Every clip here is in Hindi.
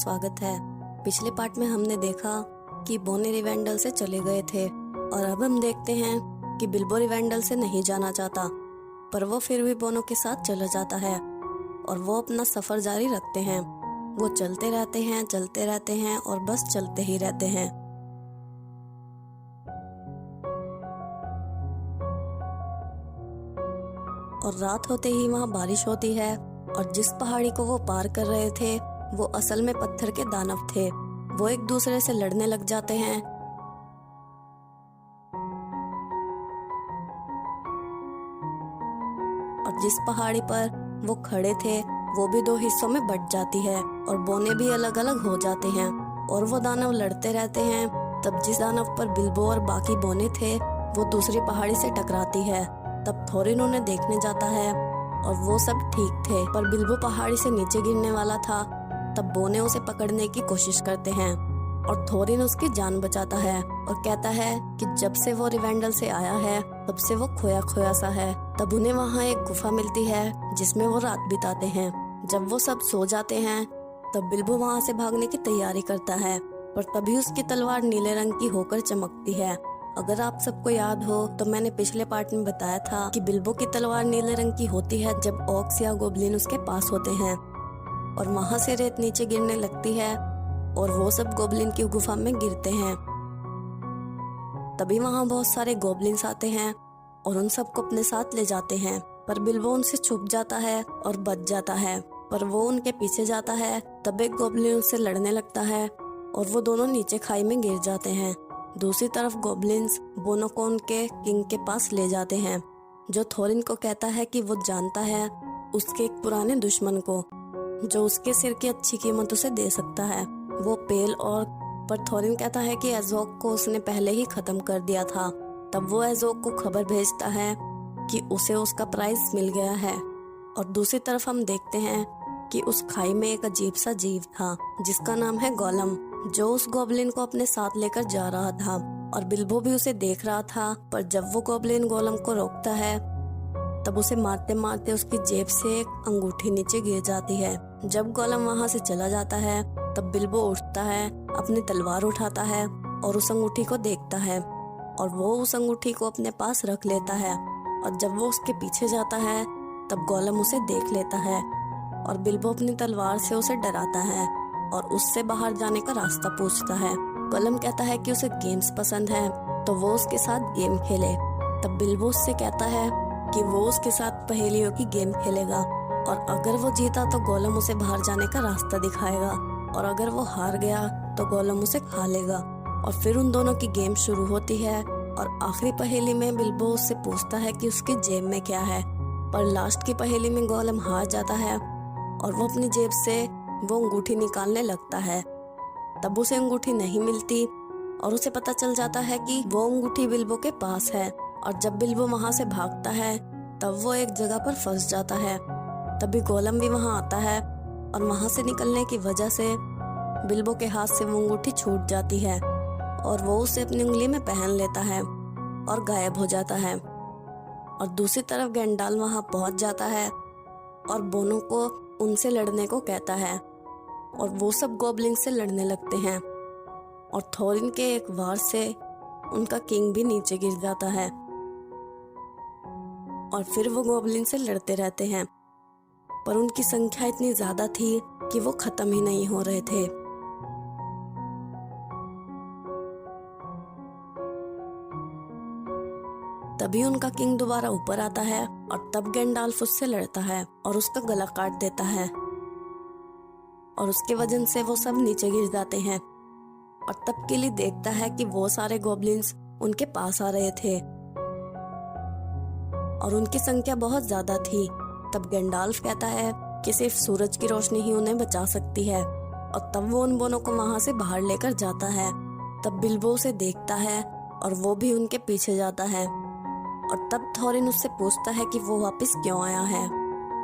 स्वागत है। पिछले पार्ट में हमने देखा कि बोने रिवेंडल से चले गए थे और अब हम देखते हैं कि बिल्बो रिवेंडल से नहीं जाना चाहता, पर वो फिर भी बोनो के साथ चला जाता है और वो अपना सफर जारी रखते हैं। वो चलते रहते हैं और बस चलते ही रहते हैं। और रात होते ही वहाँ बारिश होती है और जिस पहाड़ी को वो पार कर रहे थे वो असल में पत्थर के दानव थे। वो एक दूसरे से लड़ने लग जाते हैं। और जिस पहाड़ी पर वो खड़े थे वो भी दो हिस्सों में बट जाती है और बोने भी अलग अलग हो जाते हैं और वो दानव लड़ते रहते हैं। तब जिस दानव पर बिल्बो और बाकी बोने थे वो दूसरी पहाड़ी से टकराती है। तब थोरिन उन्हें देखने जाता है और वो सब ठीक थे, पर बिल्बो पहाड़ी से नीचे गिरने वाला था। तब बोने उसे पकड़ने की कोशिश करते हैं और थोरिन उसकी जान बचाता है और कहता है कि जब से वो रिवेंडल से आया है तब से वो खोया खोया सा है। तब उन्हें वहाँ एक गुफा मिलती है जिसमें वो रात बिताते हैं। जब वो सब सो जाते हैं तब बिल्बो वहाँ से भागने की तैयारी करता है, पर तभी उसकी तलवार नीले रंग की होकर चमकती है। अगर आप सबको याद हो तो मैंने पिछले पार्ट में बताया था कि बिल्बो की तलवार नीले रंग की होती है जब ऑक्स या गोब्लिन उसके पास होते हैं और वहाँ से रेत नीचे गिरने लगती है और वो सब गोब्लिन की गुफा में गिरते हैं। तभी वहाँ बहुत सारे गोब्लिन्स आते हैं और उन सबको अपने साथ ले जाते हैं, पर बिल्बो उनसे छुप जाता है और बच जाता है। पर वो उनके पीछे जाता है। तब एक गोब्लिन उससे लड़ने लगता है और वो दोनों नीचे खाई में गिर जाते हैं। दूसरी तरफ गोब्लिन्स बोनो को उनके किंग के पास ले जाते हैं, जो थोरिन को कहता है कि वो जानता है उसके एक पुराने दुश्मन को जो उसके सिर की अच्छी कीमत उसे दे सकता है। वो पेल और पर थोरिन कहता है कि एज़ोक को उसने पहले ही खत्म कर दिया था। तब वो एज़ोक को खबर भेजता है कि उसे उसका प्राइज मिल गया है। और दूसरी तरफ हम देखते हैं कि उस खाई में एक अजीब सा जीव था जिसका नाम है गोलम, जो उस गोब्लिन को अपने साथ लेकर जा रहा था और बिल्बो भी उसे देख रहा था। पर जब वो गोब्लिन गोलम को रोकता है तब उसे मारते मारते उसकी जेब से एक अंगूठी नीचे गिर जाती है। जब गोलम वहाँ से चला जाता है तब बिल्बो उठता है, अपनी तलवार उठाता है और उस अंगूठी को देखता है और वो उस अंगूठी को अपने पास रख लेता है। और जब वो उसके पीछे जाता है तब गोलम उसे देख लेता है और बिल्बो अपनी तलवार से उसे डराता है और उससे बाहर जाने का रास्ता पूछता है। गोलम कहता है कि उसे गेम्स पसंद है तो वो उसके साथ गेम खेले। तब बिल्बो उससे कहता है कि वो उसके साथ पहेलियों की गेम खेलेगा और अगर वो जीता तो गोलम उसे बाहर जाने का रास्ता दिखाएगा और अगर वो हार गया तो गोलम उसे खा लेगा। और फिर उन दोनों की गेम शुरू होती है और आखिरी पहेली में बिल्बो उससे पूछता है कि उसकी जेब में क्या है, पर लास्ट की पहेली में गोलम हार जाता है और वो अपनी जेब से वो अंगूठी निकालने लगता है। तब उसे अंगूठी नहीं मिलती और उसे पता चल जाता है कि वो अंगूठी बिल्बो के पास है। और जब बिल्बो वहाँ से भागता है तब वो एक जगह पर फंस जाता है। तभी गोलम भी वहाँ आता है और वहाँ से निकलने की वजह से बिल्बो के हाथ से वो अंगूठी छूट जाती है और वो उसे अपनी उंगली में पहन लेता है और गायब हो जाता है। और दूसरी तरफ गैंडाल वहाँ पहुँच जाता है और बोनो को उनसे लड़ने को कहता है और वो सब गोब्लिन से लड़ने लगते हैं और थोरिन के एक वार से उनका किंग भी नीचे गिर जाता है और फिर वो गोब्लिन से लड़ते रहते हैं, पर उनकी संख्या इतनी ज्यादा थी कि वो खत्म ही नहीं हो रहे थे। तभी उनका किंग दोबारा ऊपर आता है और तब गैंडाल्फ उससे लड़ता है और उसका गला काट देता है और उसके वजन से वो सब नीचे गिर जाते हैं। और तब किली देखता है कि वो सारे गोब्लिन्स उनके पास आ रहे थे और उनकी संख्या बहुत ज्यादा थी। तब गैंडाल्फ कहता है कि सिर्फ सूरज की रोशनी ही उन्हें बचा सकती है और तब वो उन दोनों को वहां से बाहर लेकर जाता है। तब बिल्बो उसे देखता है और वो भी उनके पीछे जाता है और तब थोरिन उससे पूछता है कि वो वापस क्यों आया है।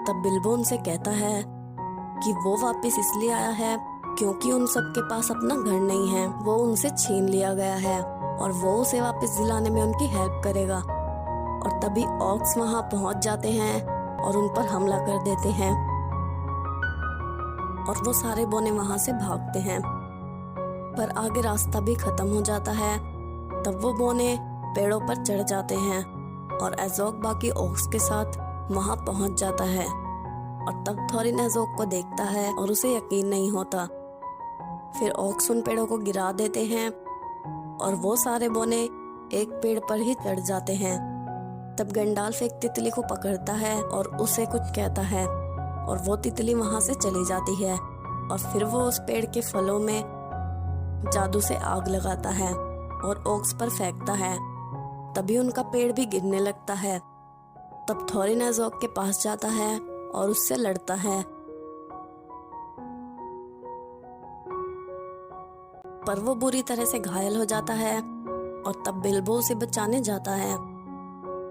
तब बिल्बो उनसे कहता है कि वो वापस इसलिए आया है क्योंकि उन सबके पास अपना घर नहीं है, वो उनसे छीन लिया गया है और वो उसे वापस दिलाने में उनकी हेल्प करेगा। और तभी ऑक्स वहां पहुंच जाते हैं और उन पर हमला कर देते हैं और वो सारे बोने वहां से भागते हैं। पर आगे रास्ता भी खत्म हो जाता है। तब वो बोने पेड़ों पर चढ़ जाते हैं और एज़ोक बाकी ओक्स के साथ वहां पहुंच जाता है। और तब थोरिन एज़ोक को देखता है और उसे यकीन नहीं होता। फिर ओक्स उन पेड़ों को गिरा देते हैं और वो सारे बोने एक पेड़ पर ही चढ़ जाते हैं। तब गंडाल्फ एक तितली को पकड़ता है और उसे कुछ कहता है और वो तितली वहां से चली जाती है। और फिर वो उस पेड़ के फलों में जादू से आग लगाता है और ओक्स पर फेंकता है। तभी उनका पेड़ भी गिरने लगता है। तब थोरिन एज़ोक के पास जाता है और उससे लड़ता है, पर वो बुरी तरह से घायल हो जाता है। और तब बिल्बो उसे बचाने जाता है।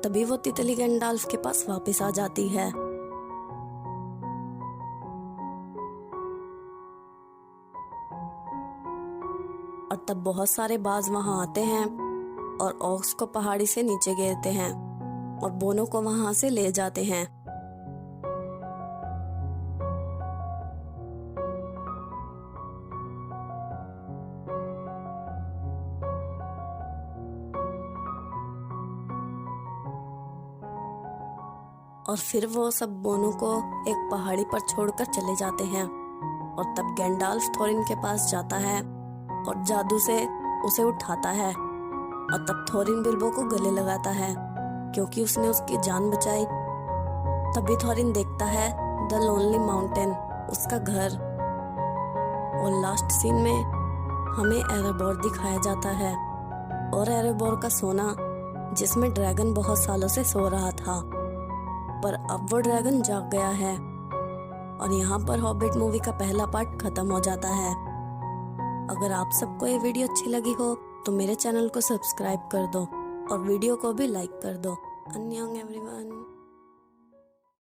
तभी वो तितली गंडाल्फ के पास वापस आ जाती है। और तब बहुत सारे बाज वहां आते हैं और ओक्स को पहाड़ी से नीचे गिरते हैं और बोनों को वहां से ले जाते हैं। और फिर वो सब बोनों को एक पहाड़ी पर छोड़कर चले जाते हैं। और तब गैंडाल्फ थोरिन के पास जाता है और जादू से उसे उठाता है। और तब थोरिन बिल्बो को गले लगाता है क्योंकि उसने उसकी जान बचाई। तभी थोरिन देखता है द लोनली माउंटेन, उसका घर। और लास्ट सीन में हमें एरेबोर दिखाया जाता है और एरेबोर का सोना, जिसमें ड्रैगन बहुत सालों से सो रहा था, पर अब वो ड्रैगन जाग गया है। और यहाँ पर हॉबिट मूवी का पहला पार्ट खत्म हो जाता है। अगर आप सबको ये वीडियो अच्छी लगी हो तो मेरे चैनल को सब्सक्राइब कर दो और वीडियो को भी लाइक कर दो। अन्यंग एवरीवन।